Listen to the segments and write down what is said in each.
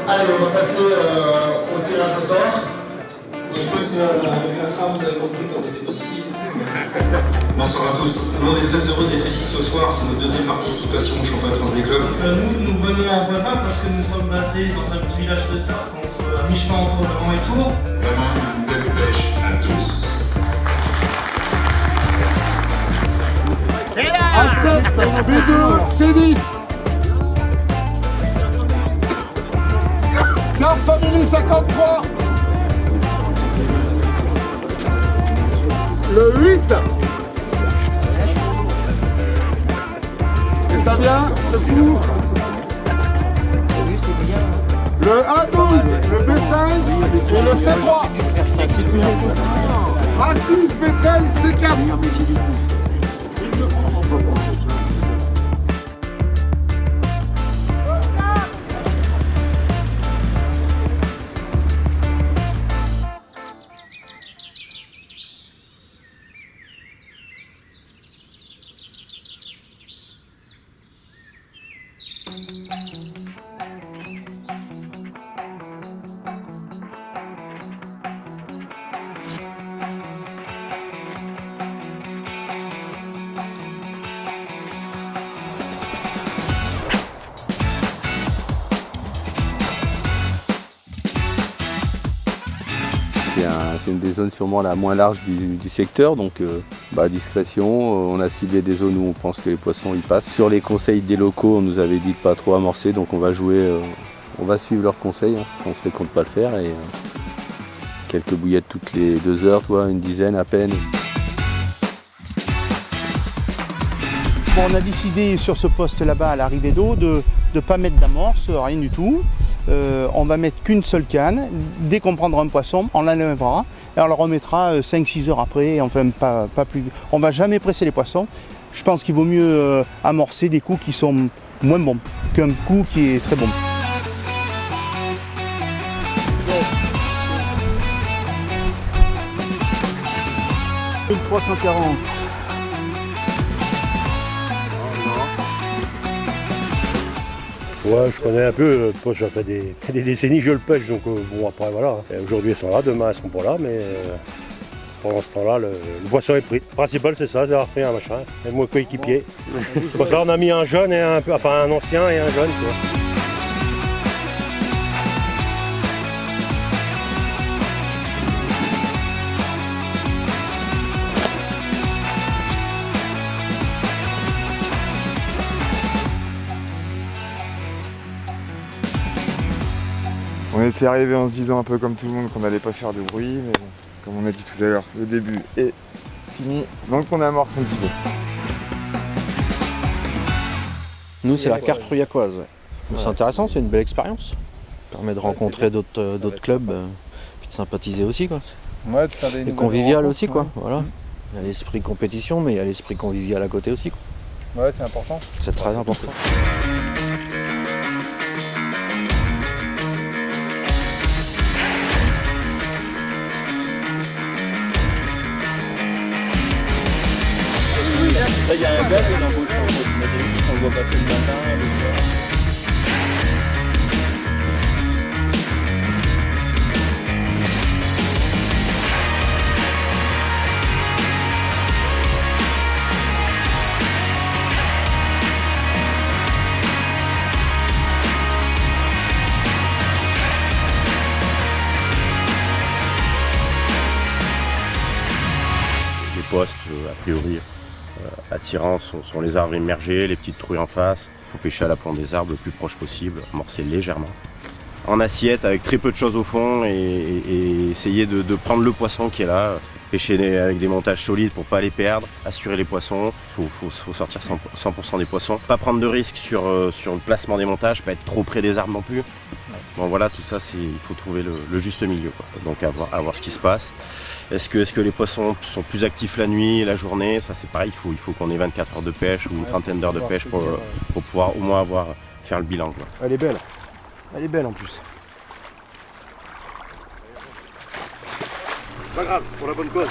Allez, on va passer au tirage au sort. Moi, je pense qu'avec l'accent, vous avez compris qu'on n'était pas d'ici. Bonsoir à tous. Nous, on est très heureux d'être ici ce soir. C'est notre deuxième participation au championnat de France des clubs. Nous venons en Bretagne parce que nous sommes basés dans un petit village de Sarthe, à mi-chemin entre Le Mans et Tours. Vraiment une belle pêche à tous. A7, B2, C10. Carte Family 53. Le 8. Et ça vient, le coup. Le A12, le B5 et le C3. A6, B13, C4. C'est une des zones sûrement la moins large du secteur, donc discrétion, on a ciblé des zones où on pense que les poissons y passent. Sur les conseils des locaux, on nous avait dit de pas trop amorcer, donc on va jouer, on va suivre leurs conseils, on se fait compte pas le faire, et quelques bouillettes toutes les 2 heures, une dizaine à peine. Bon, on a décidé sur ce poste là-bas à l'arrivée d'eau de ne pas mettre d'amorce, rien du tout. On va mettre qu'une seule canne. Dès qu'on prendra un poisson, on l'enlèvera et on le remettra 5-6 heures après, enfin pas plus. On ne va jamais presser les poissons. Je pense qu'il vaut mieux amorcer des coups qui sont moins bons qu'un coup qui est très bon. Une 340. Ouais, je connais un peu, ça fait des décennies que je le pêche, donc bon après voilà. Aujourd'hui ils sont là, demain ils sont pas là, mais pendant ce temps-là, le poisson est pris. Le principal c'est ça, d'avoir pris un machin, et moi coéquipier. Pour ça on a mis un jeune et un ancien et un jeune. Tu vois. On était arrivé en se disant un peu comme tout le monde qu'on n'allait pas faire de bruit, mais bon, comme on a dit tout à l'heure, le début est fini, donc on amorce un petit peu. Nous, c'est la carte rouillacoise. Ouais. C'est intéressant, c'est une belle expérience. Ça permet de rencontrer d'autres clubs, puis de sympathiser aussi, quoi. Ouais, de faire des convivial aussi, quoi. Voilà. Il y a l'esprit compétition, mais il y a l'esprit convivial à côté aussi, quoi. Ouais, c'est important. C'est très important. Il y a un gars qui est dans votre chambre, on le voit passer le matin, le soir. Les postes, a priori, attirants sont les arbres immergés, les petites trouilles en face. Il faut pêcher à la pointe des arbres le plus proche possible, amorcer légèrement. En assiette avec très peu de choses au fond et essayer de prendre le poisson qui est là. Pêcher avec des montages solides pour pas les perdre, assurer les poissons, faut sortir 100% des poissons. Pas prendre de risques sur le placement des montages, pas être trop près des arbres non plus. Bon voilà, tout ça, il faut trouver le juste milieu, quoi. Donc à voir ce qui se passe. Est-ce que les poissons sont plus actifs la nuit, la journée? Ça c'est pareil, il faut qu'on ait 24 heures de pêche ou une trentaine d'heures de pêche pour pouvoir au moins faire le bilan, quoi. Elle est belle en plus. Pas grave, pour la bonne cause.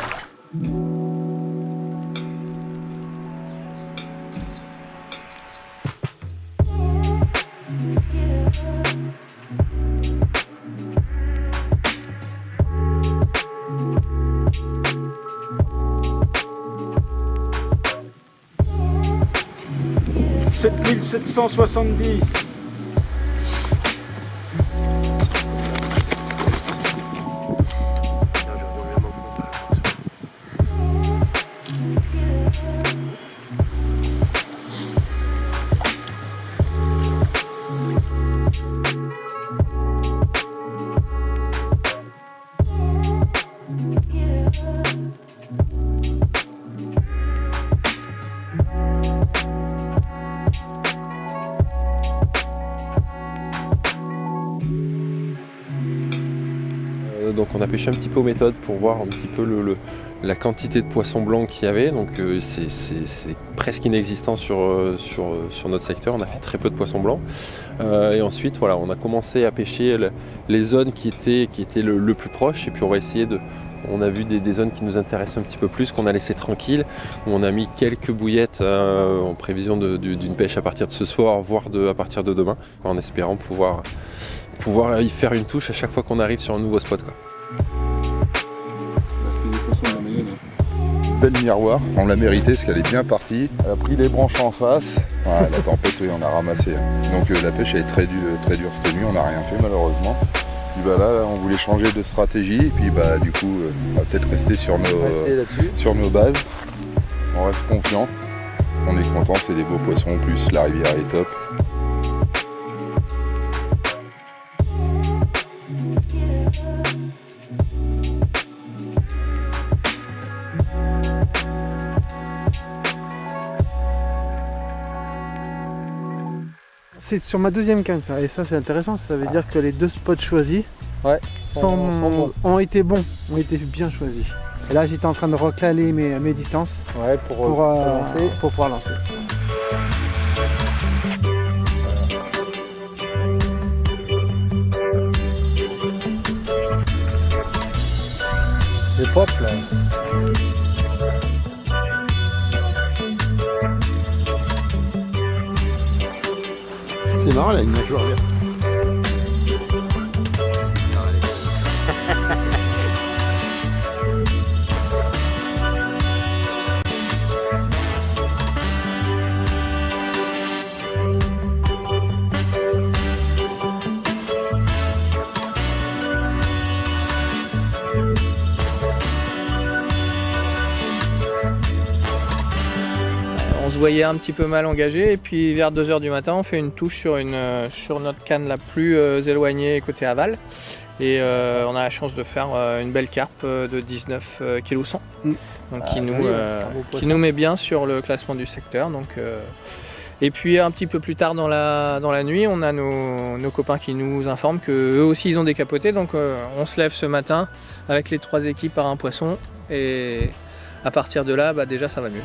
« 7770. Donc on a pêché un petit peu aux méthodes pour voir un petit peu la quantité de poissons blancs qu'il y avait. Donc c'est presque inexistant sur notre secteur, on a fait très peu de poissons blancs. Et ensuite voilà, on a commencé à pêcher les zones qui étaient le plus proche, et puis on va essayer on a vu des zones qui nous intéressent un petit peu plus, qu'on a laissé tranquilles, où on a mis quelques bouillettes en prévision d'une pêche à partir de ce soir, voire à partir de demain, en espérant pouvoir y faire une touche à chaque fois qu'on arrive sur un nouveau spot, quoi. C'est des poissons de la Mayenne. Belle miroir, on l'a mérité parce qu'elle est bien partie. Elle a pris les branches en face. Ouais, la tempête, oui, on a ramassé. Donc la pêche elle est très dure cette nuit, on n'a rien fait malheureusement. Puis bah, là, on voulait changer de stratégie, et puis bah, du coup, on va peut-être rester sur nos bases. On reste confiant. On est content, c'est des beaux poissons en plus, la rivière est top. C'est sur ma deuxième canne ça, et ça c'est intéressant, ça veut dire que les deux spots choisis ont été bons, ont été bien choisis. Et là j'étais en train de reclaler mes distances pour pouvoir lancer. C'est propre là. C'est marrant là, une nageoire verte. On se voyait un petit peu mal engagé, et puis vers 2 h du matin on fait une touche sur notre canne la plus éloignée côté aval, et on a la chance de faire une belle carpe de 19 kg 100, donc qui nous met bien sur le classement du secteur. Donc, et puis un petit peu plus tard dans la nuit, on a nos copains qui nous informent qu'eux aussi ils ont décapoté, donc on se lève ce matin avec les 3 équipes par un poisson, et à partir de là déjà ça va mieux.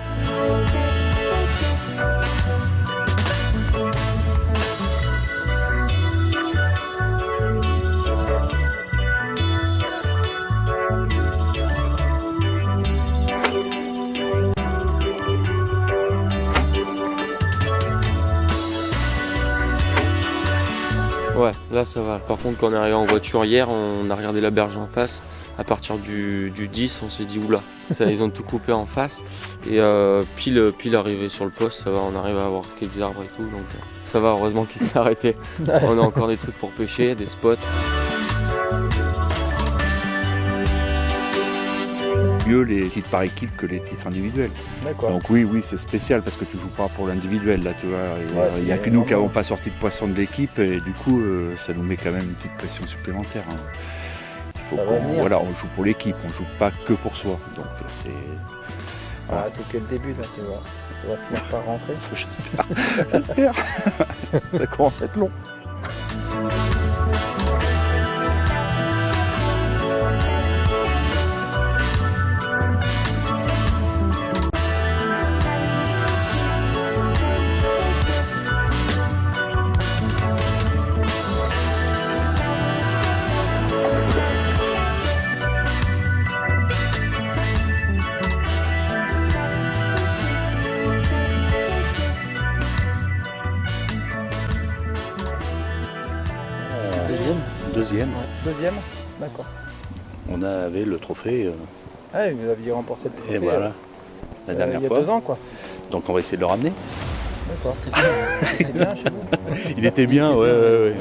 Ouais, là ça va. Par contre, quand on est arrivé en voiture hier, on a regardé la berge en face. À partir du 10, on s'est dit oula, ils ont tout coupé en face. Et pile arrivé sur le poste, ça va, on arrive à avoir quelques arbres et tout. Donc ça va, heureusement qu'il s'est arrêté. On a encore des trucs pour pêcher, des spots. Mieux les titres par équipe que les titres individuels. Donc oui, c'est spécial parce que tu joues pas pour l'individuel là, tu vois. Il n'y a que nous qui n'avons pas sorti de poisson de l'équipe, et du coup ça nous met quand même une petite pression supplémentaire. faut Ça va venir. voilà, on joue pour l'équipe, on joue pas que pour soi. Donc c'est. Ah, c'est que le début là, tu vois. On va finir par rentrer. J'espère. Ça commence à être long. Deuxième. Deuxième. D'accord. On avait le trophée. Ah oui, vous aviez remporté le trophée. Et voilà. La dernière il y a fois. 2 ans quoi. Donc on va essayer de le ramener. D'accord. C'était bien chez vous. Il était bien, ouais.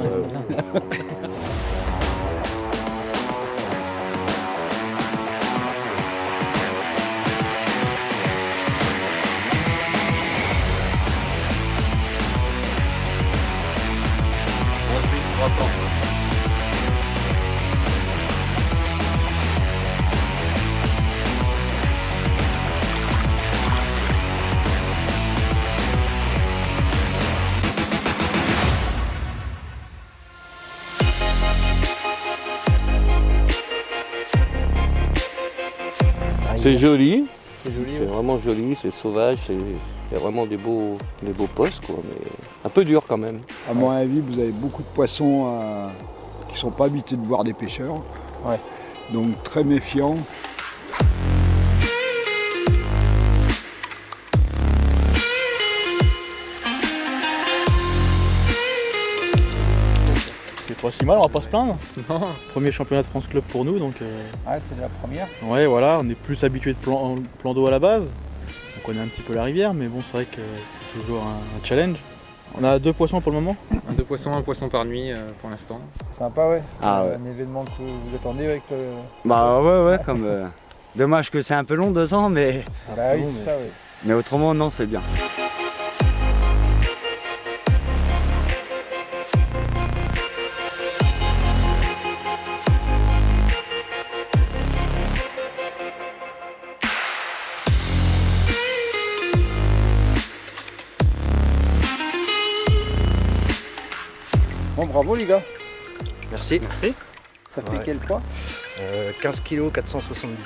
C'est joli, C'est joli. c'est vraiment joli, c'est sauvage, il y a vraiment des beaux postes, quoi, mais un peu dur quand même. À mon avis, vous avez beaucoup de poissons qui ne sont pas habitués de voir des pêcheurs. Ouais. Donc très méfiants. C'est pas si mal, on va pas se plaindre. Non. Premier championnat de France Club pour nous, donc Ah, c'est la première. ouais, voilà, on est plus habitué de plan d'eau à la base. On connaît un petit peu la rivière, mais bon, c'est vrai que c'est toujours un challenge. On a 2 poissons pour le moment. 2 poissons, 1 poisson par nuit pour l'instant. C'est sympa, ouais. Ah ouais. Un événement que vous attendez avec le. Bah ouais, comme. Dommage que c'est un peu long, 2 ans, mais. Bah oui, c'est ça, oui. Mais autrement, non, c'est bien. Bon, bravo les gars. Merci. Ça fait quel poids 15 kg 470.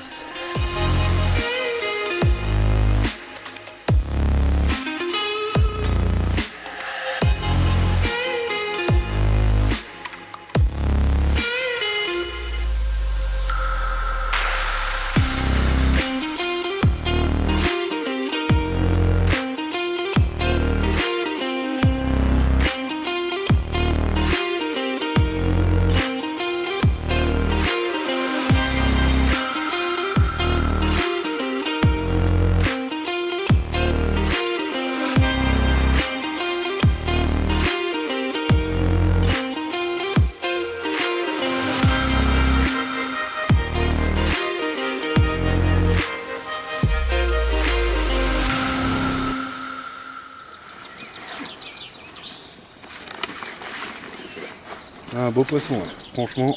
Un beau poisson, franchement.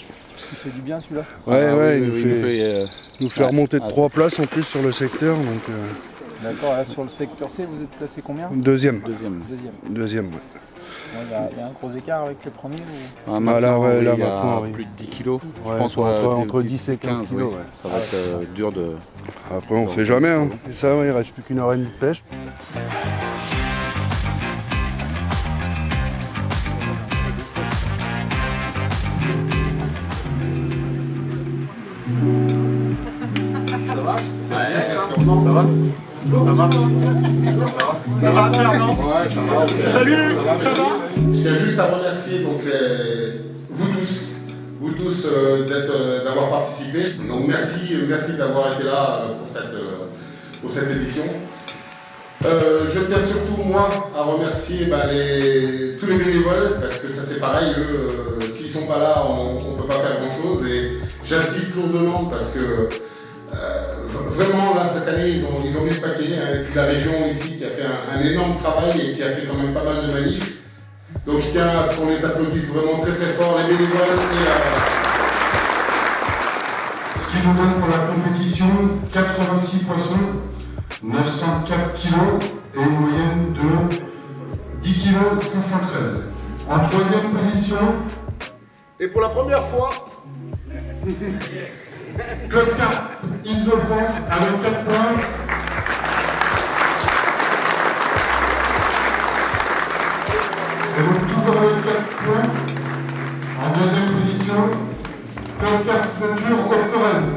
Il fait du bien celui-là. Ouais, il nous fait remonter de 3 places en plus sur le secteur. Donc, D'accord, là, sur le secteur C, vous êtes placé combien Deuxième. Deuxième. Il y a un gros écart avec le premier ou... maintenant, plus de 10 kilos. Ouais, Je pense entre 10 et 15 kilos. ouais. Ça va être dur de. Après, on sait jamais. Hein. Et ça, il reste plus qu'1 heure et demie de pêche. Ça va? Ça va? Ça va faire, non? Ouais, ça va. Salut, ça va? Je tiens juste à remercier donc, vous tous d'avoir participé. Donc merci d'avoir été là pour cette édition. Je tiens surtout moi à remercier tous les bénévoles parce que ça c'est pareil, eux, s'ils sont pas là, on ne peut pas faire grand chose et j'insiste lourdement parce que vraiment là cette année ils ont mis le paquet et puis la région ici qui a fait un énorme travail et qui a fait quand même pas mal de manifs. Donc je tiens à ce qu'on les applaudisse vraiment très très fort, les bénévoles Ce qui nous donne pour la compétition 86 poissons, 904 kg et une moyenne de 10 kg 513. En troisième position, et pour la première fois, Club 4 Île-de-France avec 4 points. Et donc toujours avec 4 points. En deuxième position, Club 4 Nature Haute-Corrèze.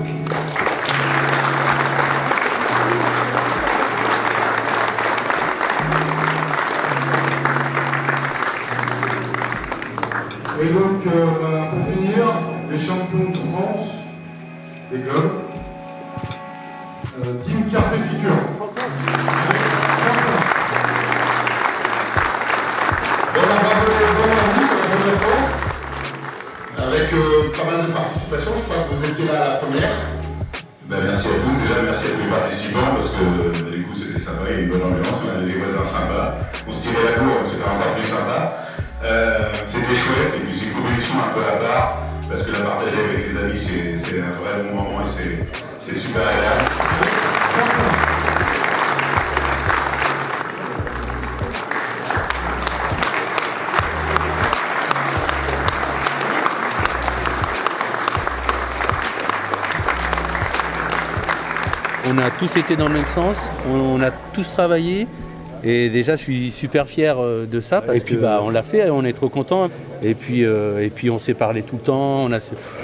Et donc, pour finir, les champions de France des clubs, Team Carpe Picture. Avec pas mal de participation, je crois que vous étiez là à la première. Merci à tous, déjà merci à tous les participants parce que du coup c'était sympa, il y a une bonne ambiance, on avait des voisins sympas, on se tirait la bourre donc c'était encore plus sympa. C'était chouette et puis c'est une compétition un peu à part parce que la partager avec les amis c'est un vrai bon moment et c'est super agréable. On a tous été dans le même sens, on a tous travaillé et déjà je suis super fier de ça parce que on l'a fait, on est trop content et puis on s'est parlé tout le temps,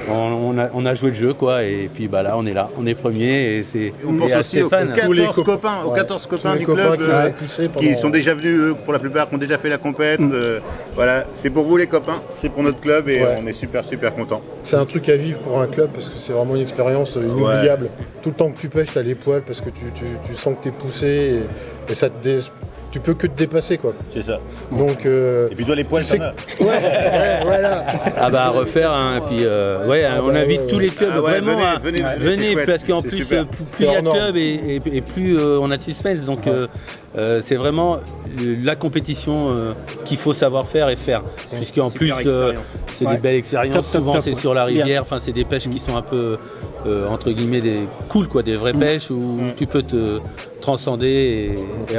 on a joué le jeu quoi et puis là on est là, on est premier et c'est on pense aussi aux 14 copains du club qui sont déjà venus eux, pour la plupart qui ont déjà fait la compète. Voilà, c'est pour vous les copains, c'est pour notre club et on est super contents. C'est un truc à vivre pour un club parce que c'est vraiment une expérience inoubliable. Tout le temps que tu pêches, t'as les poils parce que tu sens que t'es poussé et ça tu peux que te dépasser quoi. C'est ça. Donc et puis toi les poils ça va. Voilà. Ah bah à refaire puis on invite tous les clubs vraiment venez parce qu'en plus plus il y a de clubs et plus on a de suspense donc c'est vraiment la compétition qu'il faut savoir faire et faire puisqu'en plus c'est des belles expériences, souvent c'est sur la rivière, enfin c'est des pêches qui sont un peu entre guillemets des cool quoi, des vraies pêches où tu peux te transcender et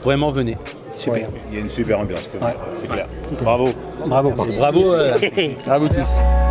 vraiment venez. Super. Il y a une super ambiance, c'est clair. Bravo. Bravo tous.